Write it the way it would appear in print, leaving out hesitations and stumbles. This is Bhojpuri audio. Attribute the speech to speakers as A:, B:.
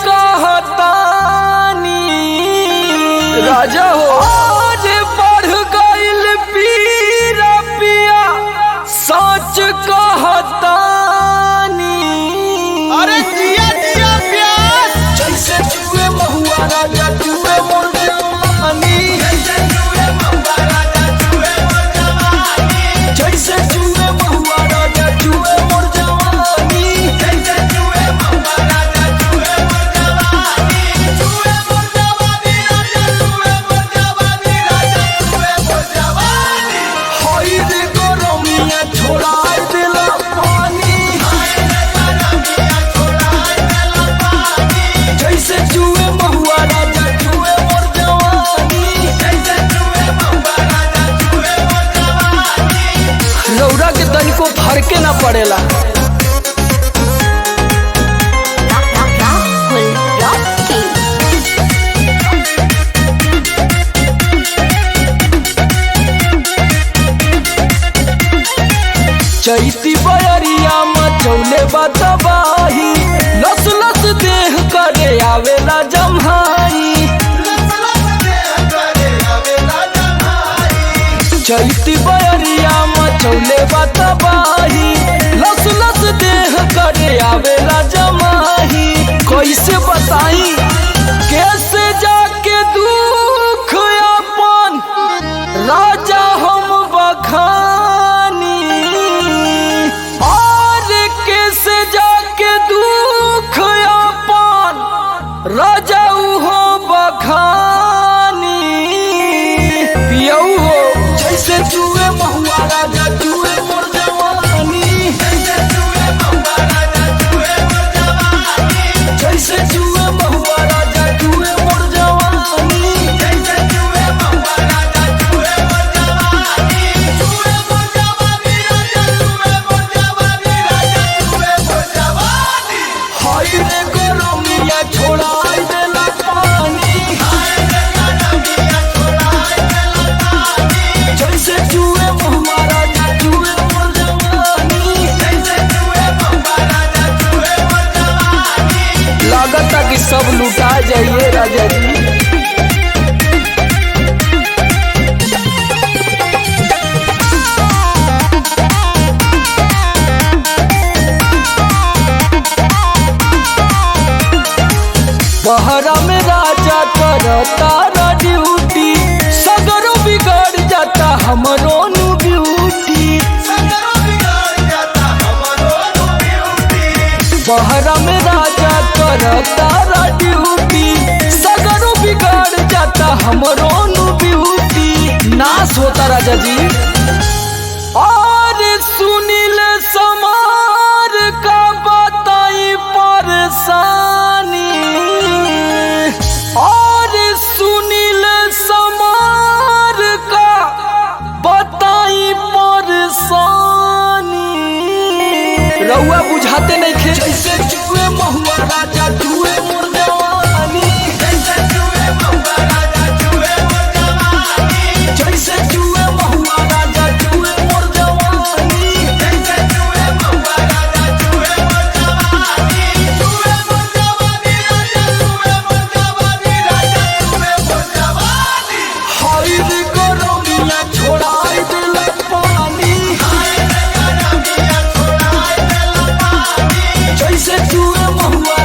A: कहतानी राजा हो आज बढ़ गइल पीरा पिया सच कहतानी।
B: अरे जिया जिया प्यास
A: जैसे जुए महुआ राजा जुए मोर जवानी,
B: जैसे जुए महुआ राजा जुए मोर जवानी,
A: जैसे जुए महुआ राजा जुए मोर जवानी,
B: जैसे जुए महुआ राजा जुए मोर जवानी, जुए मोर जवानी राजा जुए मोर जवानी, राजा जुए मोर जवानी।
A: हाय रे गरमिया छोड़ाई देला पानी,
B: हाय रे गरमिया छोड़ाई देला पानी,
A: जैसे जुए महुआ राजा जुए मोर जवानी।
B: जैसे जुए महुआ राजा जुए मोर जवानी।
A: रौरा के तनिको फरके ना पड़ेला।
C: Rahul Rocky.
A: चैती बयरिया मचौले बतबाही, लस लस देह करे आवेला जम्हाई।
B: लस लस देह करे आवेला जम्हाई,
A: चैती बयरिया मचौले बतबाही, लस लस देह करे आवेला जमाही। कैसे बताई कैसे जाके दुख अपन राजा हम बखानी, और कैसे जाके दुख अपन राजा हो बखानी। पियऊ हो जैसे जुए महुआ राजा जुए मोर जवानी,
B: जैसे जुए महुआ राजा जुए मोर जवानी,
A: जैसे जुए महुआ राजा जुए मोर जवानी।
B: जैसे जुए महुआ राजा जुए मोर जवानी, जुए मोर जवानी राजा जुए मोर जवानी, राजा जुए मोर जवानी।
A: हाय रे गरमिया छोड़ाई देला पानी,
B: हाय रे गरमिया छोड़ाई देला पानी,
A: जैसे जुए महुआ राजा जुए मोर जवानी।
B: जैसे जुए महुआ राजा जुए मोर जवानी।
A: लागता कि सब लुटा जाइए राजा जी। बहरा में राजा करता ना ड्यूटी, सगरो बिगड़ जाता हमरो नु ब्यूटी।
B: सगरो बिगड़ जाता हमरो नु ब्यूटी,
A: बहरा में राजा करता ना ड्यूटी, सगरो बिगड़ जाता हमरो नु ब्यूटी। नाश होता राजा जी। और सुनील समार का बताई परेशानी, और सुनील समार का बताई परेशानी। रउआ बुझाते नहीं खे जैसे जुए महुआ राजा जुए मोर जवानी,
B: जैसे जुए महुआ राजा जुए मोर जवानी,
A: जैसे जुए महुआ राजा जुए मोर जवानी।
B: जैसे जुए महुआ राजा जुए मोर जवानी, जुए मोर जवानी राजा जुए मोर जवानी, राजा जुए मोर जवानी।
A: हाय रे गरमिया छोड़ाई देला पानी,
B: हाय रे गरमिया छोड़ाई देला पानी,
A: जैसे जुए महुआ